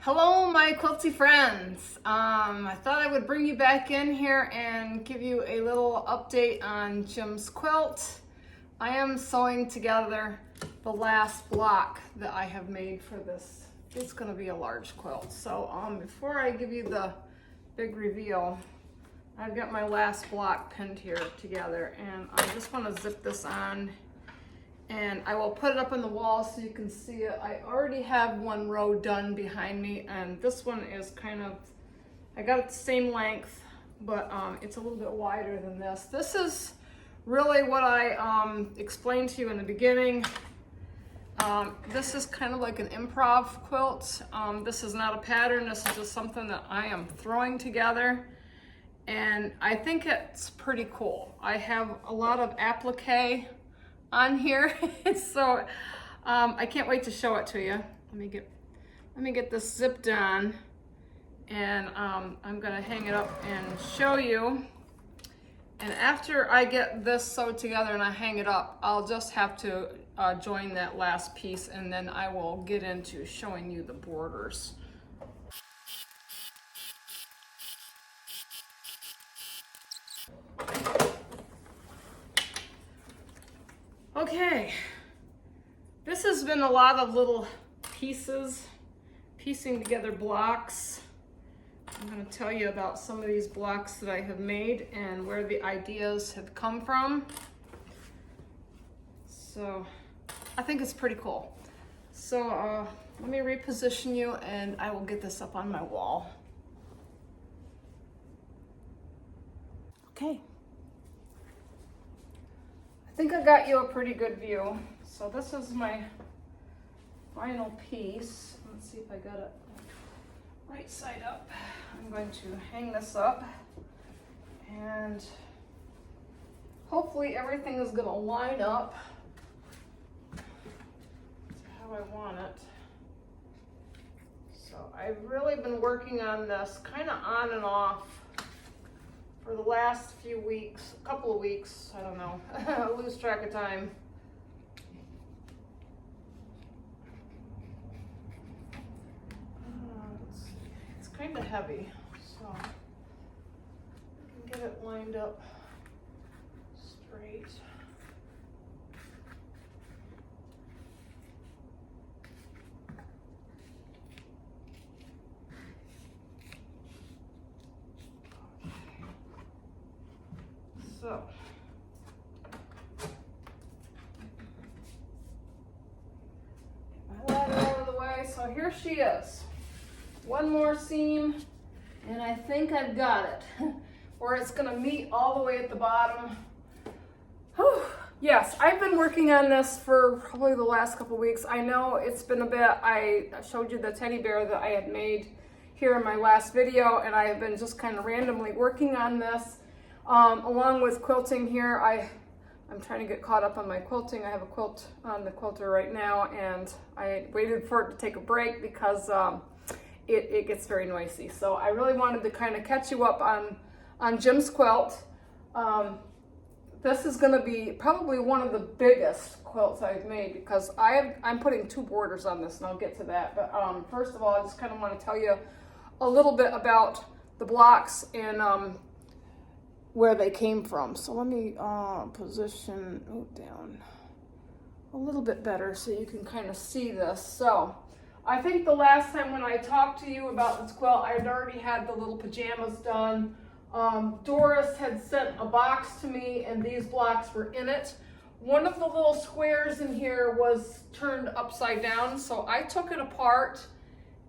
Hello, my quilty friends. I thought I would bring you back in here and give you a little update on Jim's quilt. I am sewing together the last block that I have made for this. It's going to be a large quilt. So before I give you the big reveal, I've got my last block pinned here together, and I just want to zip this on. And I will put it up on the wall so you can see it. I already have one row done behind me, and this one is kind of, I got it the same length, but it's a little bit wider than this. This is really what I explained to you in the beginning. This is kind of like an improv quilt. This is not a pattern. This is just something that I am throwing together, and I think it's pretty cool. I have a lot of applique on here, so I can't wait to show it to you. Let me get this zipped on, and I'm gonna hang it up and show you. And after I get this sewed together and I hang it up, I'll just have to join that last piece, and then I will get into showing you the borders. Okay, this has been a lot of little pieces, piecing together blocks. I'm going to tell you about some of these blocks that I have made and where the ideas have come from. So I think it's pretty cool. So let me reposition you and I will get this up on my wall. Okay. I think I got you a pretty good view. So this is my final piece. Let's see if I got it right side up. I'm going to hang this up, and hopefully everything is going to line up to how I want it. So I've really been working on this kind of on and off for the last few weeks, a couple of weeks, I don't know, I lose track of time. Let's see. It's kind of heavy, so I can get it lined up straight. So, get my ladder out of the way. So here she is. One more seam, and I think I've got it. Or it's gonna meet all the way at the bottom. Whew. Yes, I've been working on this for probably the last couple weeks. I know it's been a bit. I showed you the teddy bear that I had made here in my last video, and I have been just kind of randomly working on this. Along with quilting here, I'm trying to get caught up on my quilting. I have a quilt on the quilter right now, and I waited for it to take a break because it gets very noisy. So I really wanted to kind of catch you up on Jim's quilt. This is going to be probably one of the biggest quilts I've made because I'm putting 2 borders on this, and I'll get to that. But first of all, I just kind of want to tell you a little bit about the blocks and where they came from. So let me position down a little bit better so you can kind of see this. So I think the last time when I talked to you about this quilt, I had already had the little pajamas done. Doris had sent a box to me, and these blocks were in it. One of the little squares in here was turned upside down, so I took it apart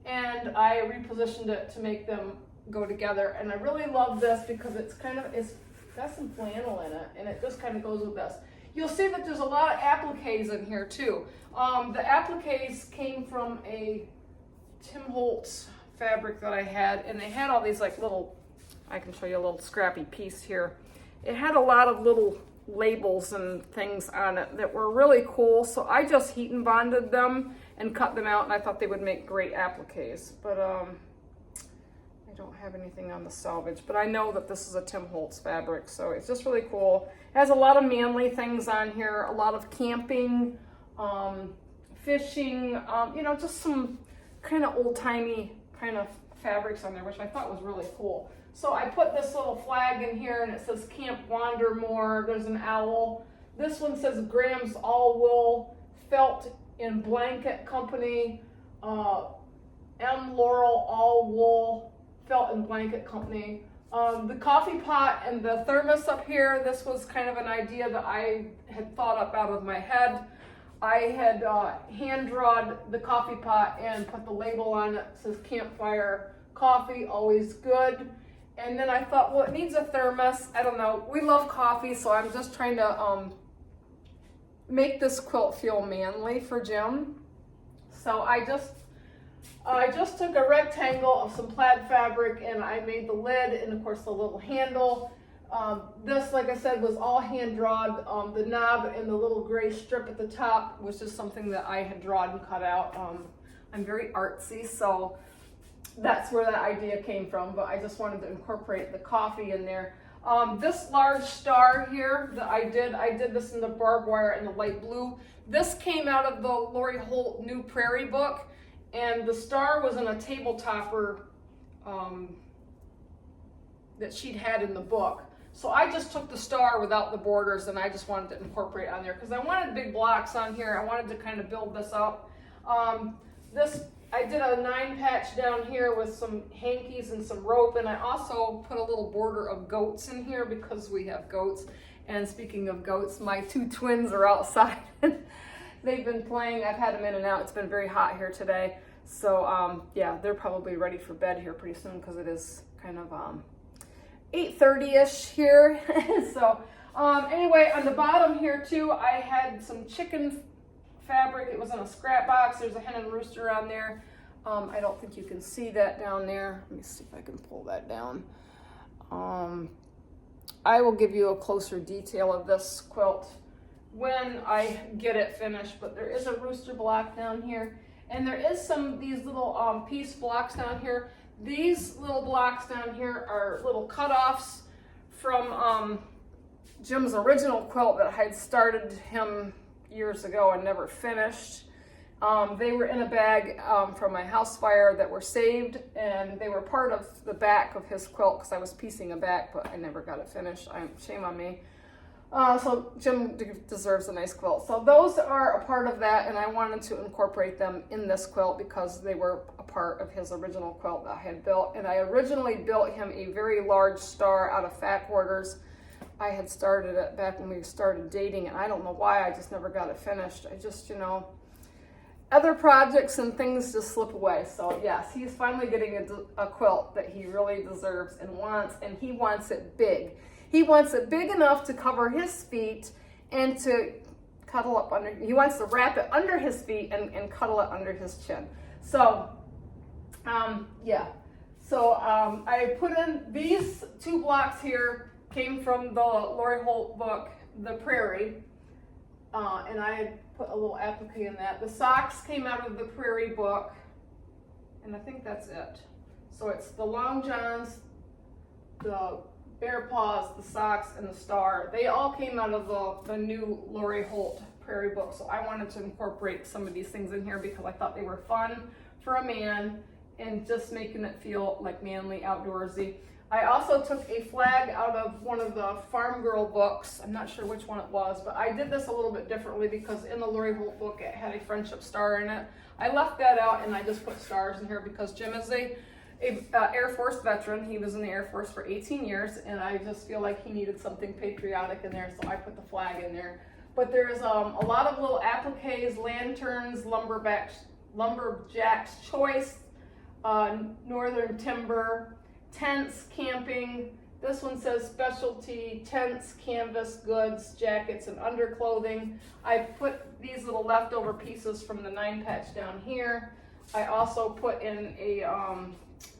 and I repositioned it to make them go together. And I really love this because it's got some flannel in it, and it just kind of goes with this. You'll see that there's a lot of appliques in here too. The appliques came from a Tim Holtz fabric that I had, and they had all these like little, I can show you a little scrappy piece here. It had a lot of little labels and things on it that were really cool, so I just heat and bonded them and cut them out, and I thought they would make great appliques. But I don't have anything on the salvage, but I know that this is a Tim Holtz fabric, so it's just really cool. It has a lot of manly things on here, a lot of camping, fishing, you know, just some kind of old-timey kind of fabrics on there, which I thought was really cool. So I put this little flag in here, and it says Camp Wander More. There's an owl. This one says Graham's All Wool Felt in Blanket Company. M. Laurel All Wool Felt in Blanket Company. The coffee pot and the thermos up here, this was kind of an idea that I had thought up out of my head. I had hand drawn the coffee pot and put the label on it. It says Campfire Coffee, always good. And then I thought, well, it needs a thermos. I don't know. We love coffee, so I'm just trying to make this quilt feel manly for Jim. So I just took a rectangle of some plaid fabric and I made the lid and of course the little handle. This, like I said, was all hand drawn. The knob and the little gray strip at the top was just something that I had drawn and cut out. I'm very artsy, so that's where that idea came from, but I just wanted to incorporate the coffee in there. This large star here that I did this in the barbed wire and the light blue. This came out of the Lori Holt New Prairie book, and the star was in a table topper that she'd had in the book. So I just took the star without the borders and I just wanted to incorporate on there because I wanted big blocks on here. I wanted to kind of build this up. I did a 9-patch down here with some hankies and some rope, and I also put a little border of goats in here because we have goats. And speaking of goats, my 2 twins are outside. They've been playing. I've had them in and out. It's been very hot here today. So yeah, they're probably ready for bed here pretty soon because it is kind of 8:30ish here. So anyway, on the bottom here too, I had some chicken fabric. It was in a scrap box. There's a hen and rooster on there. I don't think you can see that down there. Let me see if I can pull that down. I will give you a closer detail of this quilt when I get it finished, but there is a rooster block down here, and there is these little piece blocks down here. These little blocks down here are little cutoffs from Jim's original quilt that I had started him years ago and never finished. They were in a bag from my house fire that were saved, and they were part of the back of his quilt because I was piecing a back, but I never got it finished. Shame on me. So Jim deserves a nice quilt. So those are a part of that, and I wanted to incorporate them in this quilt because they were a part of his original quilt that I had built. And I originally built him a very large star out of fat quarters. I had started it back when we started dating, and I don't know why, I just never got it finished. I just, other projects and things just slip away. So yes, he's finally getting a quilt that he really deserves and wants, and he wants it big. He wants it big enough to cover his feet and to cuddle up under. He wants to wrap it under his feet and cuddle it under his chin. So, yeah. So I put in these 2 blocks here, came from the Lori Holt book, The Prairie, and I had put a little applique in that. The socks came out of the Prairie book, and I think that's it. So it's the long johns, the bear paws, the socks, and the star. They all came out of the new Lori Holt Prairie book, so I wanted to incorporate some of these things in here because I thought they were fun for a man and just making it feel like manly, outdoorsy. I also took a flag out of one of the Farm Girl books. I'm not sure which one it was, but I did this a little bit differently because in the Lori Holt book it had a friendship star in it. I left that out and I just put stars in here because Jim is a Air Force veteran. He was in the Air Force for 18 years, and I just feel like he needed something patriotic in there, so I put the flag in there. But there's a lot of little appliques, lanterns, lumberjack's choice, northern timber, tents, camping. This one says specialty tents, canvas, goods, jackets, and underclothing. I put these little leftover pieces from the 9-patch down here. I also put in a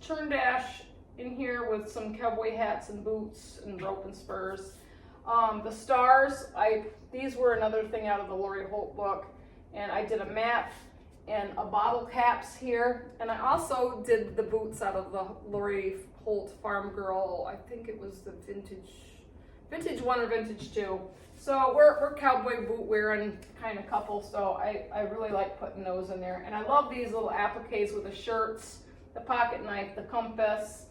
churn dash in here with some cowboy hats and boots and rope and spurs. The stars, these were another thing out of the Lori Holt book, and I did a map and a bottle caps here, and I also did the boots out of the Lori Holt Farm Girl. I think it was the vintage 1 or vintage 2. So we're cowboy boot wearing kind of couple, so I really like putting those in there. And I love these little appliques with the shirts the pocket knife, the compass,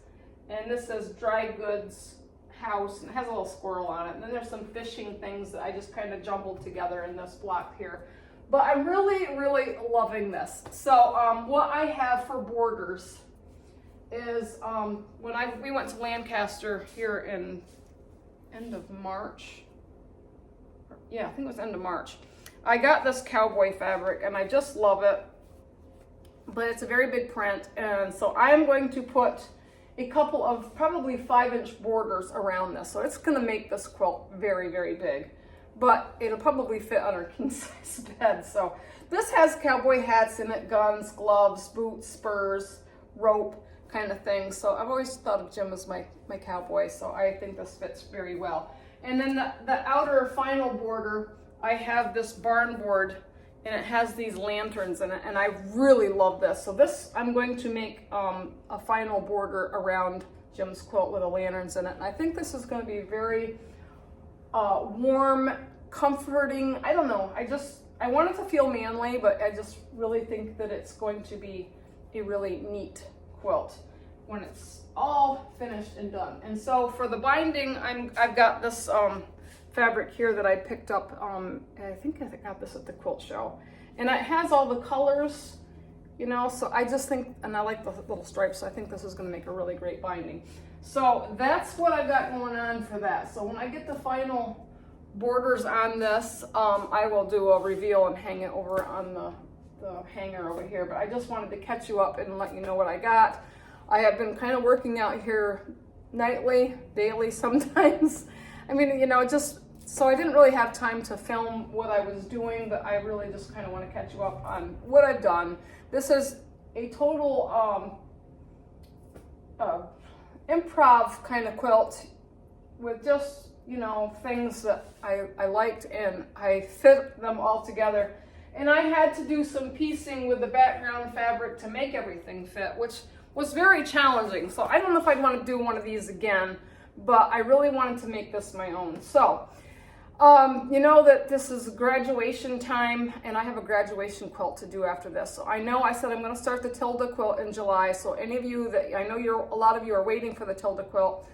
and this says dry goods house, and it has a little squirrel on it. And then there's some fishing things that I just kind of jumbled together in this block here. But I'm really, really loving this. So what I have for borders is when we went to Lancaster here in end of March. Yeah, I think it was end of March. I got this cowboy fabric and I just love it, but it's a very big print, and so I am going to put a couple of probably 5-inch borders around this. So it's going to make this quilt very, very big, but it'll probably fit on our king size bed. So this has cowboy hats in it, guns, gloves, boots, spurs, rope kind of thing. So I've always thought of Jim as my cowboy, so I think this fits very well. And then the outer final border, I have this barn board, and it has these lanterns in it, and I really love this. So this, I'm going to make a final border around Jim's quilt with the lanterns in it. And I think this is going to be very warm, comforting. I don't know, I want it to feel manly, but I just really think that it's going to be a really neat quilt when it's all finished and done. And so for the binding, I've got this fabric here that I picked up. I think I got this at the quilt show, and it has all the colors, you know. So I just think, and I like the little stripes. So I think this is going to make a really great binding. So that's what I've got going on for that. So when I get the final borders on this, I will do a reveal and hang it over on the hanger over here. But I just wanted to catch you up and let you know what I got. I have been kind of working out here nightly, daily sometimes. I mean, you know, just so I didn't really have time to film what I was doing, but I really just kind of want to catch you up on what I've done. This is a total improv kind of quilt with just, you know, things that I liked, and I fit them all together. And I had to do some piecing with the background fabric to make everything fit, which was very challenging. So I don't know if I'd want to do one of these again, but I really wanted to make this my own. So, you know that this is graduation time, and I have a graduation quilt to do after this. So I know I said I'm going to start the Tilda quilt in July. So any of you that, I know a lot of you are waiting for the Tilda quilt.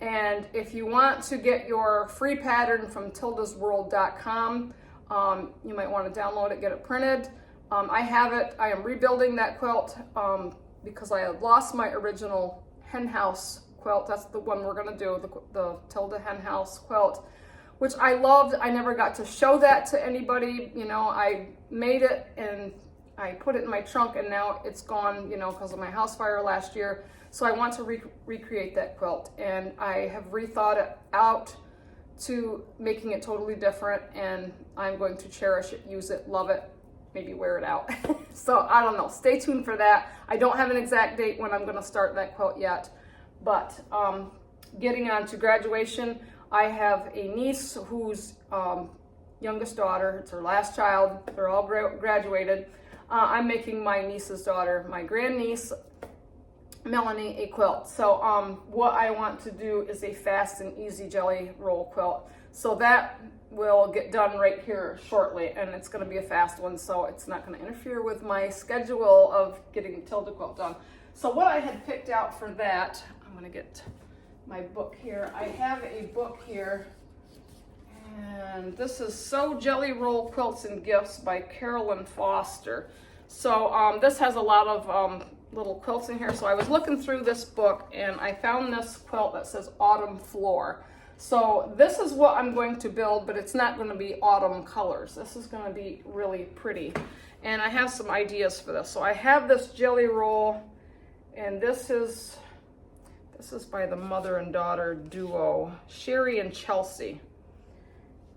And if you want to get your free pattern from tildasworld.com, you might want to download it, get it printed. I have it. I am rebuilding that quilt because I had lost my original hen house quilt. That's the one we're going to do, the Tilda hen house quilt, which I loved. I never got to show that to anybody. You know, I made it and I put it in my trunk, and now it's gone, you know, because of my house fire last year. So I want to recreate that quilt, and I have rethought it out to making it totally different, and I'm going to cherish it, use it, love it, maybe wear it out. So I don't know, stay tuned for that. I don't have an exact date when I'm going to start that quilt yet, but getting on to graduation, I have a niece whose youngest daughter, it's her last child, they're all graduated. I'm making my niece's daughter, my grandniece, Melanie, a quilt. So what I want to do is a fast and easy jelly roll quilt. So that will get done right here shortly, and it's going to be a fast one, so it's not going to interfere with my schedule of getting the Tilda quilt done. So what I had picked out for that, I'm going to get my book here. I have a book here, and this is Sew Jelly Roll Quilts and Gifts by Carolyn Foster. So this has a lot of little quilts in here. So I was looking through this book, and I found this quilt that says Autumn Floor. So this is what I'm going to build, but it's not going to be autumn colors. This is going to be really pretty, and I have some ideas for this. So I have this jelly roll, and this is by the mother and daughter duo, Sherry and Chelsea,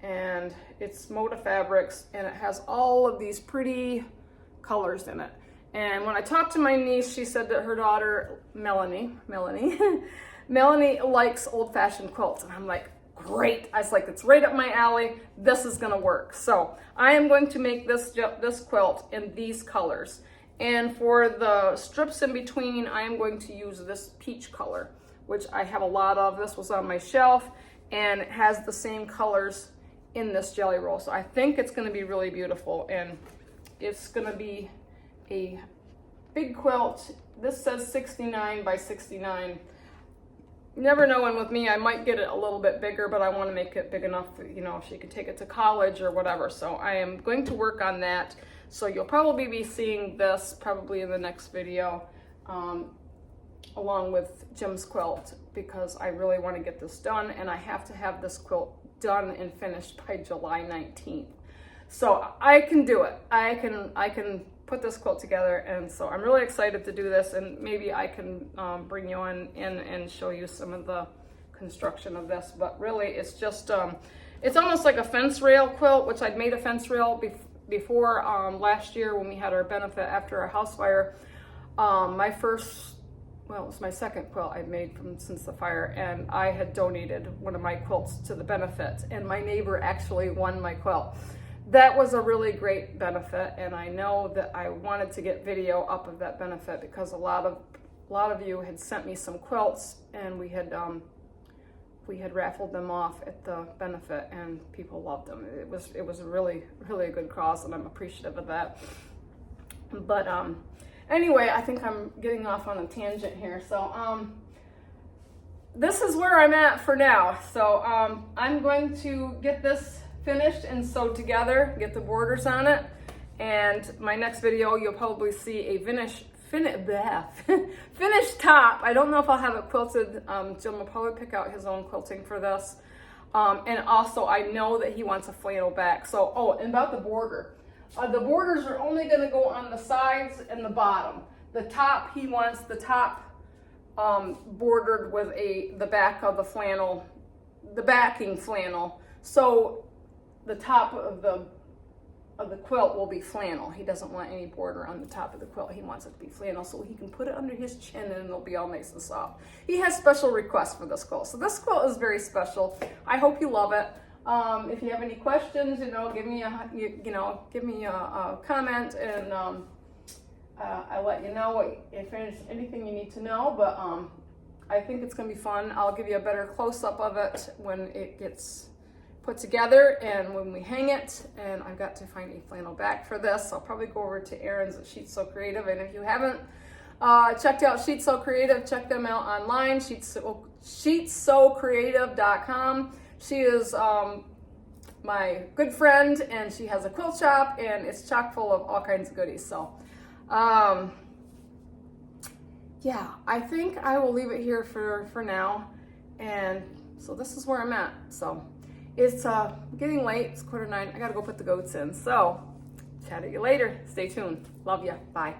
and it's Moda Fabrics, and it has all of these pretty colors in it. And when I talked to my niece, she said that her daughter, Melanie likes old-fashioned quilts. And I'm like, great. I was like, it's right up my alley. This is gonna work. So I am going to make this quilt in these colors. And for the strips in between, I am going to use this peach color, which I have a lot of. This was on my shelf, and it has the same colors in this jelly roll. So I think it's gonna be really beautiful, and it's gonna be a big quilt. This says 69 by 69. You never know, and with me, I might get it a little bit bigger, but I want to make it big enough, you know, she could take it to college or whatever. So I am going to work on that. So you'll probably be seeing this probably in the next video, along with Jim's quilt, because I really want to get this done, and I have to have this quilt done and finished by July 19th. So I can do it. I can put this quilt together, and so I'm really excited to do this, and maybe I can bring you on in and show you some of the construction of this. But really, it's just it's almost like a fence rail quilt, which I'd made a fence rail before last year when we had our benefit after our house fire. My first, well, it was my second quilt I'd made since the fire, and I had donated one of my quilts to the benefit, and my neighbor actually won my quilt. That was a really great benefit, and I know that I wanted to get video up of that benefit because a lot of you had sent me some quilts, and we had raffled them off at the benefit, and people loved them. It was really a good cause, and I'm appreciative of that. But anyway, I think I'm getting off on a tangent here. So this is where I'm at for now. So I'm going to get this finished and sewed together, get the borders on it, and my next video you'll probably see a finished top. I don't know if I'll have it quilted. Jim will probably pick out his own quilting for this, and also I know that he wants a flannel back. So and about the border, the borders are only going to go on the sides and the bottom. The top, he wants the top bordered with the back of the flannel, the backing flannel. So the top of the quilt will be flannel. He doesn't want any border on the top of the quilt. He wants it to be flannel so he can put it under his chin and it'll be all nice and soft. He has special requests for this quilt. So this quilt is very special. I hope you love it. If you have any questions, give me a comment, and I'll let you know if there's anything you need to know. But I think it's going to be fun. I'll give you a better close-up of it when it gets put together and when we hang it. And I've got to find a flannel back for this. I'll probably go over to Erin's at Sheets So Creative, and if you haven't checked out Sheets So Creative, check them out online, sheetssocreative.com. She is my good friend, and she has a quilt shop, and it's chock full of all kinds of goodies. So yeah, I think I will leave it here for now. And so this is where I'm at. So it's getting late. It's 8:45. I gotta go put the goats in. So chat at you later. Stay tuned. Love ya. Bye.